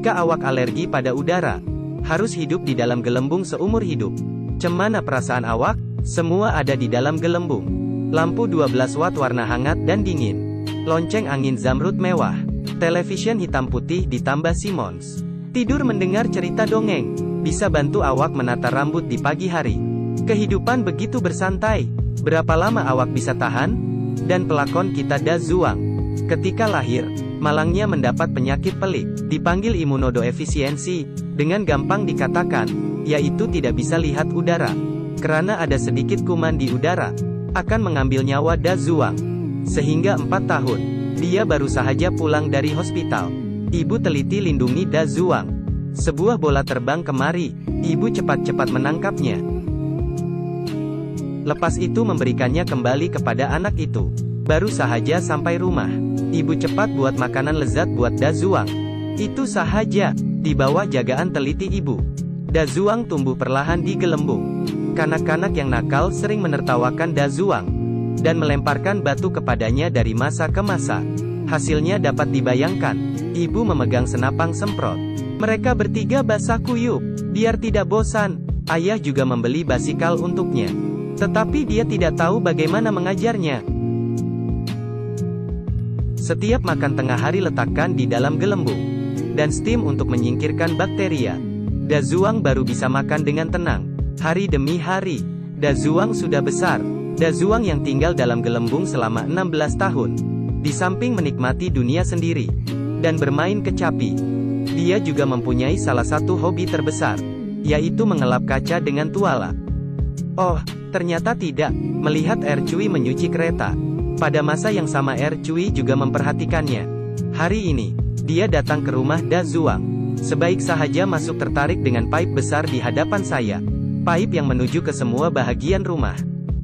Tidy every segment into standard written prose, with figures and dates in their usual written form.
Jika awak alergi pada udara, harus hidup di dalam gelembung seumur hidup. Cemana perasaan awak? Semua ada di dalam gelembung. Lampu 12 watt warna hangat dan dingin. Lonceng angin zamrud mewah. Television hitam putih ditambah Simmons. Tidur mendengar cerita dongeng. Bisa bantu awak menata rambut di pagi hari. Kehidupan begitu bersantai. Berapa lama awak bisa tahan? Dan pelakon kita Da Zuang. Ketika lahir, malangnya mendapat penyakit pelik. Dipanggil imunodeefisiensi. Dengan gampang dikatakan, yaitu tidak bisa lihat udara. Karena ada sedikit kuman di udara, akan mengambil nyawa Da Zuang. Sehingga 4 tahun, dia baru saja pulang dari hospital. Ibu teliti lindungi Da Zuang. Sebuah bola terbang kemari, ibu cepat-cepat menangkapnya. Lepas itu memberikannya kembali kepada anak itu. Baru saja sampai rumah, ibu cepat buat makanan lezat buat Da Zuang. Itu sahaja, di bawah jagaan teliti ibu. Da Zuang tumbuh perlahan di gelembung. Kanak-kanak yang nakal sering menertawakan Da Zuang dan melemparkan batu kepadanya dari masa ke masa. Hasilnya dapat dibayangkan. Ibu memegang senapang semprot. Mereka bertiga basah kuyup. Biar tidak bosan, ayah juga membeli basikal untuknya. Tetapi dia tidak tahu bagaimana mengajarnya. Setiap makan tengah hari letakkan di dalam gelembung dan steam untuk menyingkirkan bakteria. Da Zuang baru bisa makan dengan tenang. Hari demi hari, Da Zuang sudah besar. Da Zuang yang tinggal dalam gelembung selama 16 tahun. Di samping menikmati dunia sendiri dan bermain kecapi, dia juga mempunyai salah satu hobi terbesar, yaitu mengelap kaca dengan tuala. Oh, ternyata tidak. Melihat Ercui menyuci kereta. Pada masa yang sama Ercui juga memperhatikannya. Hari ini, dia datang ke rumah Da Zuang. Sebaik sahaja masuk tertarik dengan pipe besar di hadapan saya. Pipe yang menuju ke semua bahagian rumah.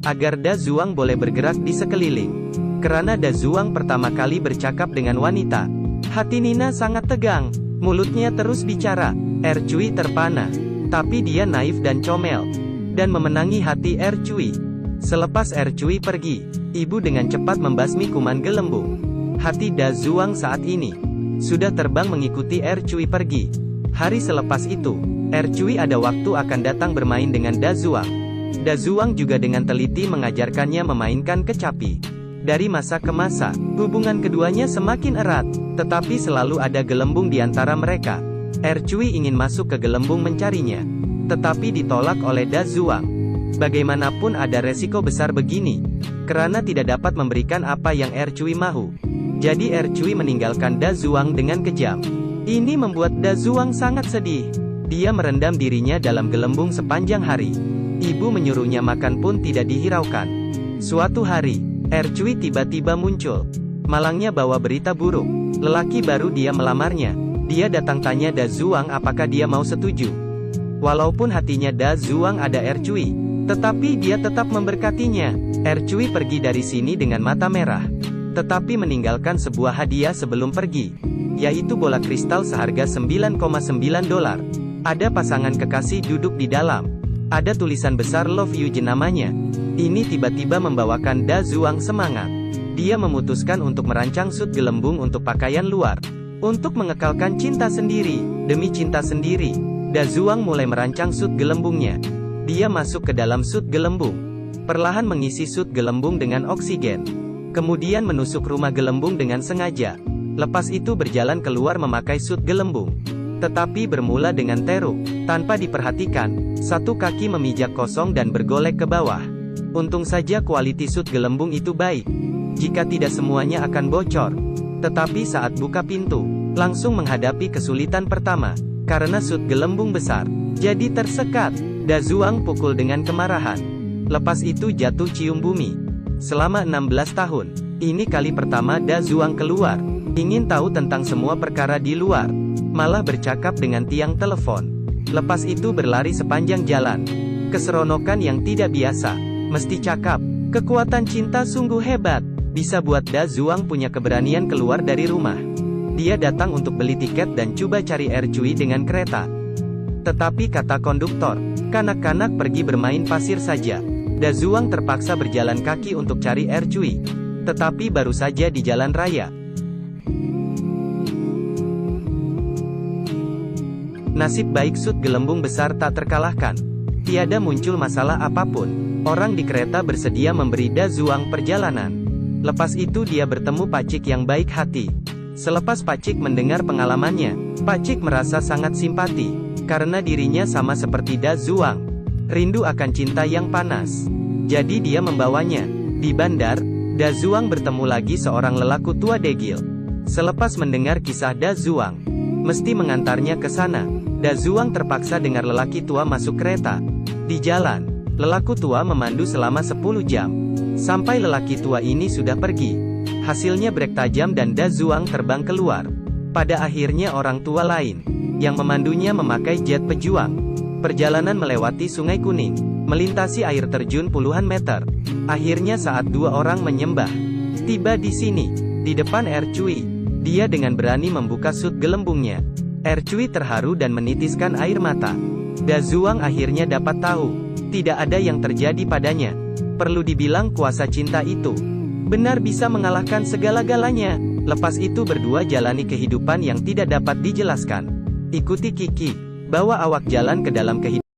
Agar Da Zuang boleh bergerak di sekeliling. Karena Da Zuang pertama kali bercakap dengan wanita. Hati Nina sangat tegang. Mulutnya terus bicara. Ercui terpana. Tapi dia naif dan comel. Dan memenangi hati Ercui. Selepas Ercui pergi, ibu dengan cepat membasmi kuman gelembung. Hati Da Zuang saat ini sudah terbang mengikuti Ercui pergi. Hari selepas itu, Ercui ada waktu akan datang bermain dengan Da Zuang. Da Zuang juga dengan teliti mengajarkannya memainkan kecapi. Dari masa ke masa, hubungan keduanya semakin erat, tetapi selalu ada gelembung di antara mereka. Ercui ingin masuk ke gelembung mencarinya, tetapi ditolak oleh Da Zuang. Bagaimanapun ada resiko besar begini, karena tidak dapat memberikan apa yang Ercui mahu. Jadi Ercui meninggalkan Da Zuang dengan kejam. Ini membuat Da Zuang sangat sedih. Dia merendam dirinya dalam gelembung sepanjang hari. Ibu menyuruhnya makan pun tidak dihiraukan. Suatu hari, Ercui tiba-tiba muncul. Malangnya bawa berita buruk. Lelaki baru dia melamarnya. Dia datang tanya Da Zuang apakah dia mau setuju. Walaupun hatinya Da Zuang ada Ercui, tetapi dia tetap memberkatinya. Ercui pergi dari sini dengan mata merah, tetapi meninggalkan sebuah hadiah sebelum pergi, yaitu bola kristal seharga $9,9. Ada pasangan kekasih duduk di dalam. Ada tulisan besar Love You namanya. Ini tiba-tiba membawakan Da Zuang semangat. Dia memutuskan untuk merancang sut gelembung untuk pakaian luar. Untuk mengekalkan cinta sendiri, demi cinta sendiri, Da Zuang mulai merancang sut gelembungnya. Dia masuk ke dalam sut gelembung. Perlahan mengisi sut gelembung dengan oksigen. Kemudian menusuk rumah gelembung dengan sengaja. Lepas itu berjalan keluar memakai sut gelembung. Tetapi bermula dengan teruk. Tanpa diperhatikan, satu kaki memijak kosong dan bergolek ke bawah. Untung saja kualiti sut gelembung itu baik. Jika tidak semuanya akan bocor. Tetapi saat buka pintu, langsung menghadapi kesulitan pertama. Karena sut gelembung besar, jadi tersekat. Da Zuang pukul dengan kemarahan. Lepas itu jatuh cium bumi. Selama 16 tahun, ini kali pertama Da Zuang keluar. Ingin tahu tentang semua perkara di luar. Malah bercakap dengan tiang telepon. Lepas itu berlari sepanjang jalan. Keseronokan yang tidak biasa. Mesti cakap. Kekuatan cinta sungguh hebat. Bisa buat Da Zuang punya keberanian keluar dari rumah. Dia datang untuk beli tiket dan coba cari Ercui dengan kereta. Tetapi kata konduktor, kanak-kanak pergi bermain pasir saja. Da Zuang terpaksa berjalan kaki untuk cari Ercui. Tetapi baru saja di jalan raya, Nasib baik Sud Gelembung Besar tak terkalahkan. Tiada muncul masalah apapun. Orang di kereta bersedia memberi Da Zuang perjalanan. Lepas itu dia bertemu Pak Cik yang baik hati. Selepas Pak Cik mendengar pengalamannya, Pak Cik merasa sangat simpati. Karena dirinya sama seperti Da Zuang. Rindu akan cinta yang panas. Jadi dia membawanya. Di bandar, Da Zuang bertemu lagi seorang lelaku tua degil. Selepas mendengar kisah Da Zuang, mesti mengantarnya ke sana. Da Zuang terpaksa dengar lelaki tua masuk kereta. Di jalan, lelaku tua memandu selama 10 jam. Sampai lelaki tua ini sudah pergi. Hasilnya brek tajam dan Da Zuang terbang keluar. Pada akhirnya orang tua lain, yang memandunya memakai jet pejuang. Perjalanan melewati Sungai Kuning, melintasi air terjun puluhan meter. Akhirnya saat dua orang menyembah, tiba di sini, di depan Er Cui, dia dengan berani membuka sut gelembungnya. Er Cui terharu dan menitiskan air mata. Da Zuang akhirnya dapat tahu, tidak ada yang terjadi padanya. Perlu dibilang kuasa cinta itu benar bisa mengalahkan segala-galanya. Lepas itu berdua jalani kehidupan yang tidak dapat dijelaskan. Ikuti Kiki, bawa awak jalan ke dalam kehidupan.